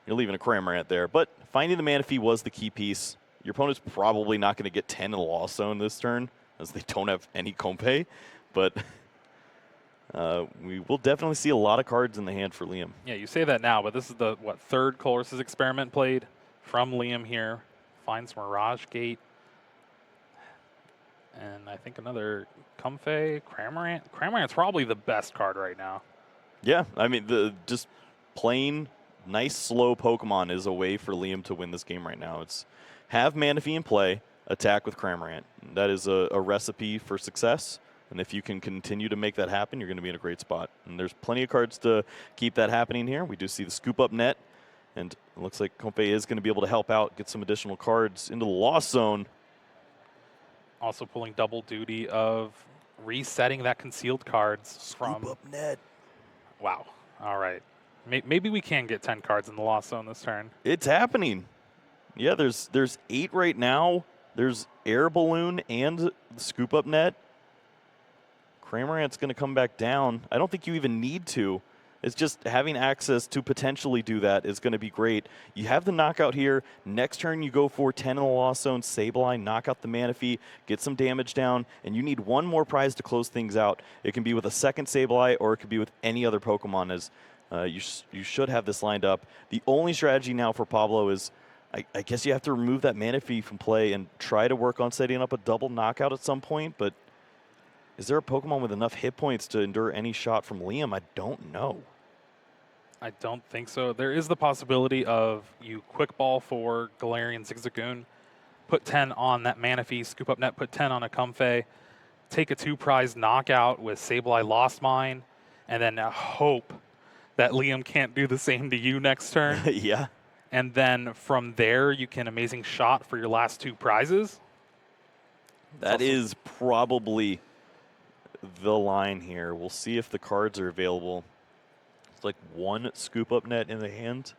leaving a Cramorant there. But finding the Manaphy was the key piece. Your opponent's probably not going to get 10 in the Lost Zone this turn, as they don't have any Comfey. But we will definitely see a lot of cards in the hand for Liam. Yeah, you say that now, but this is the, 3rd Colress's Experiment played from Liam here. Finds Mirage Gate. And I think another Comfey, Cramorant. Cramorant's probably the best card right now. Yeah, I mean, just plain nice, slow Pokemon is a way for Liam to win this game right now. It's have Manaphy in play, attack with Cramorant. That is a recipe for success. And if you can continue to make that happen, you're going to be in a great spot. And there's plenty of cards to keep that happening here. We do see the Scoop Up Net. And it looks like Comfey is going to be able to help out, get some additional cards into the Lost Zone. Also pulling double duty of resetting that concealed cards from... Scoop Up Net. Wow. All right. Maybe we can get 10 cards in the Lost Zone this turn. It's happening. Yeah, there's 8 right now. There's Air Balloon and the Scoop Up Net. Cramorant's going to come back down. I don't think you even need to. It's just having access to potentially do that is going to be great. You have the knockout here. Next turn, you go for 10 in the Lost Zone, Sableye, knock out the Manaphy, get some damage down, and you need one more prize to close things out. It can be with a second Sableye, or it could be with any other Pokemon, as you should have this lined up. The only strategy now for Pablo is, I guess you have to remove that Manaphy from play and try to work on setting up a double knockout at some point, but is there a Pokemon with enough hit points to endure any shot from Liam? I don't know. I don't think so. There is the possibility of you Quick Ball for Galarian Zigzagoon, put 10 on that Manaphy, Scoop Up Net, put 10 on a Comfey, take a 2-prize knockout with Sableye Lost Mine, and then hope that Liam can't do the same to you next turn. Yeah. And then from there, you can Amazing Shot for your last 2 prizes. That is probably the line here. We'll see if the cards are available. It's like 1 Scoop Up Net in the hand.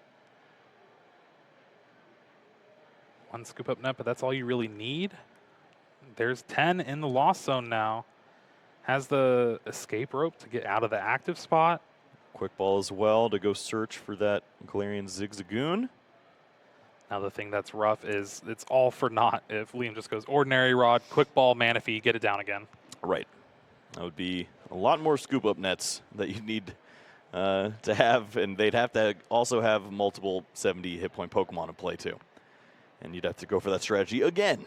1 Scoop Up Net, but that's all you really need. There's 10 in the Lost Zone now. Has the escape rope to get out of the active spot. Quick Ball as well to go search for that Galarian Zigzagoon. Now the thing that's rough is it's all for naught if Liam just goes Ordinary Rod, Quick Ball, Manaphy, get it down again. Right. That would be a lot more Scoop Up Nets that you need to have, and they'd have to also have multiple 70 hit point Pokemon in play too. And you'd have to go for that strategy again.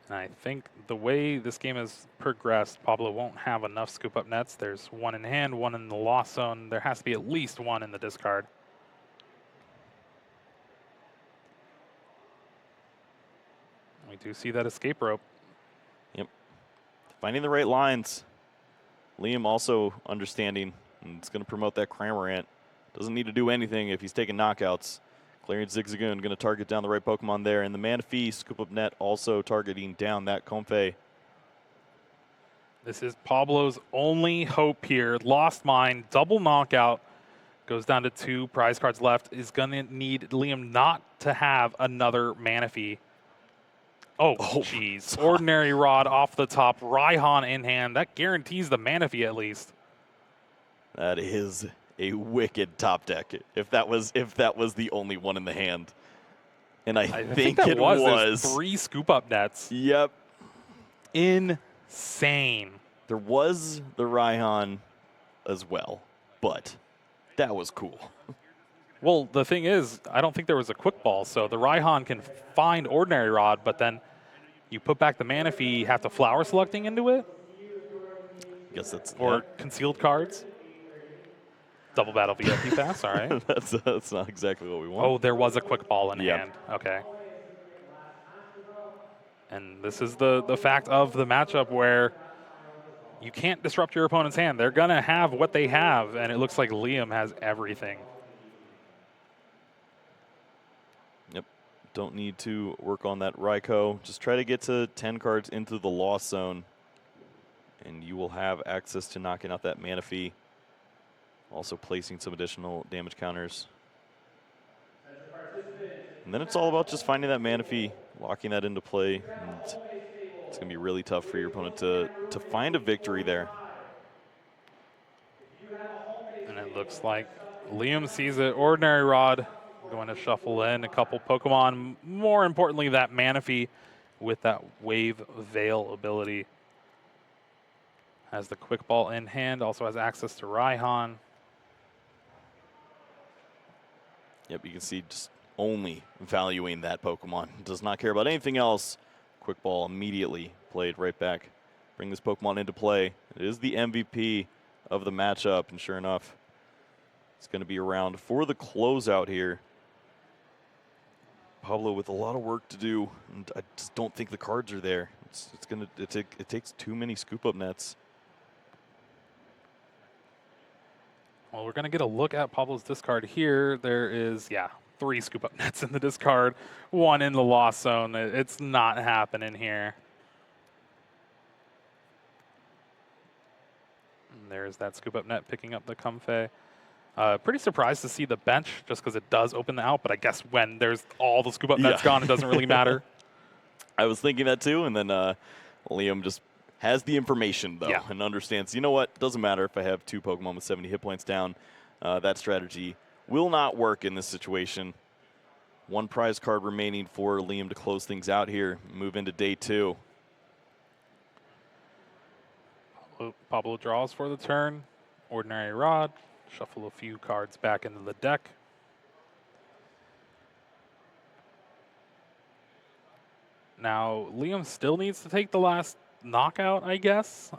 And I think the way this game has progressed, Pablo won't have enough scoop up nets. There's one in hand, one in the lost zone. There has to be at least one in the discard. We do see that escape rope. Yep. Finding the right lines. Liam also understanding, and it's going to promote that Cramorant. Doesn't need to do anything if he's taking knockouts. Clearing Zigzagoon, going to target down the right Pokemon there. And the Manaphy scoop up net also targeting down that Comfey. This is Pablo's only hope here. Lost Mine, double knockout. Goes down to 2 prize cards left. Is going to need Liam not to have another Manaphy. Oh, jeez. Ordinary Rod off the top. Raihan in hand. That guarantees the Manaphy at least. That is a wicked top deck. If that was the only one in the hand. And I think that it was. was. 3 scoop up nets. Yep. Insane. There was the Raihan as well, but that was cool. Well, the thing is, I don't think there was a quick ball, so the Raihan can find Ordinary Rod, but then you put back the Manaphy, have to flower selecting into it? Guess that's or concealed cards. Double battle VIP pass, all right. that's not exactly what we want. Oh, there was a quick ball in hand. Okay. And this is the fact of the matchup where you can't disrupt your opponent's hand. They're going to have what they have, and it looks like Liam has everything. Yep. Don't need to work on that Raikou. Just try to get to 10 cards into the lost zone, and you will have access to knocking out that Manaphy. Also placing some additional damage counters. And then it's all about just finding that Manaphy, locking that into play. And it's going to be really tough for your opponent to find a victory there. And it looks like Liam sees it. Ordinary Rod going to shuffle in a couple Pokemon. More importantly, that Manaphy with that Wave Veil ability. Has the quick ball in hand, also has access to Raihan. Yep, you can see just only valuing that Pokemon. Does not care about anything else. Quick ball immediately played right back. Bring this Pokemon into play. It is the MVP of the matchup, and sure enough, it's going to be around for the closeout here. Pablo with a lot of work to do, and I just don't think the cards are there. It takes too many scoop up nets. Well, we're going to get a look at Pablo's discard here. There is, 3 scoop up nets in the discard, 1 in the lost zone. It's not happening here. And there's that scoop up net picking up the Comfey. Pretty surprised to see the bench just because it does open the out, but I guess when there's all the scoop up nets gone, it doesn't really matter. I was thinking that too, and then Liam just has the information, though, and understands, you know what, doesn't matter if I have 2 Pokemon with 70 hit points down. That strategy will not work in this situation. 1 prize card remaining for Liam to close things out here, move into day 2. Pablo draws for the turn. Ordinary Rod. Shuffle a few cards back into the deck. Now, Liam still needs to take the last knockout, I guess.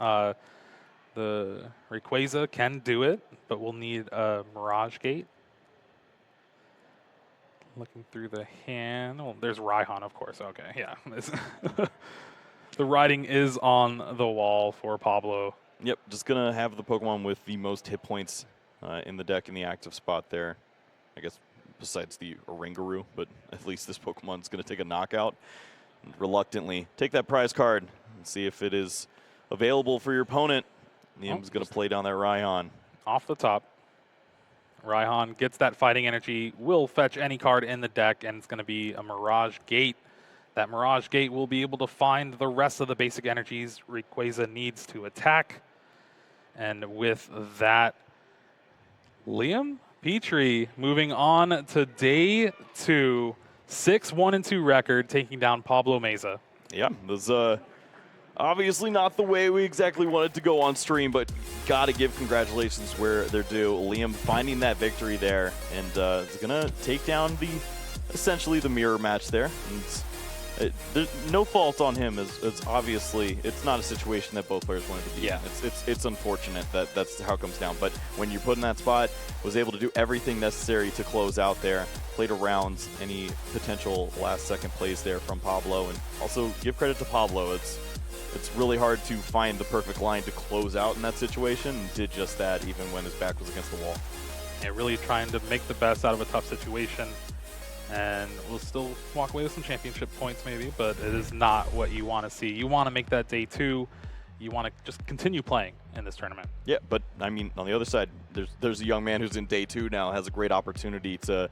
The Rayquaza can do it, but we'll need a Mirage Gate. Looking through the hand. Well, there's Raihan, of course. Okay, yeah. The writing is on the wall for Pablo. Yep, just going to have the Pokemon with the most hit points in the deck in the active spot there. I guess besides the Oranguru, but at least this Pokemon's going to take a knockout. And reluctantly take that prize card and see if it is available for your opponent. Liam's going to play down that Raihan. Off the top. Raihan gets that fighting energy, will fetch any card in the deck, and it's going to be a Mirage Gate. That Mirage Gate will be able to find the rest of the basic energies Rayquaza needs to attack. And with that, Liam Petrie moving on to day 2, 6-1-2 record, taking down Pablo Meza. Yeah, there's Obviously not the way we exactly wanted to go on stream, but got to give congratulations where they're due. Liam finding that victory there, and is going to take down essentially the mirror match there. And there's no fault on him, as obviously it's not a situation that both players wanted to be in. It's unfortunate that that's how it comes down. But when you're put in that spot, was able to do everything necessary to close out there, played around any potential last-second plays there from Pablo, and also give credit to Pablo. It's really hard to find the perfect line to close out in that situation, and did just that even when his back was against the wall. Yeah, really trying to make the best out of a tough situation. And we'll still walk away with some championship points maybe, but it is not what you want to see. You want to make that day 2. You want to just continue playing in this tournament. Yeah, but I mean, on the other side, there's a young man who's in day 2 now, has a great opportunity to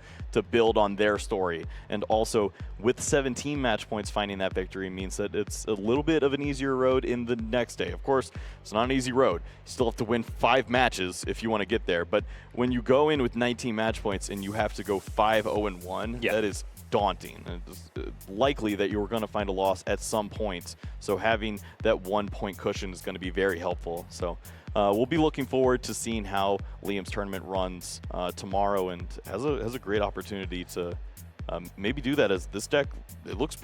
build on their story. And also, with 17 match points, finding that victory means that it's a little bit of an easier road in the next day. Of course, it's not an easy road. You still have to win 5 matches if you want to get there. But when you go in with 19 match points and you have to go 5-0-1, that is daunting. It's likely that you're going to find a loss at some point, so having that 1-point cushion is going to be very helpful. So we'll be looking forward to seeing how Liam's tournament runs tomorrow, and has a great opportunity to maybe do that, as this deck, it looks pretty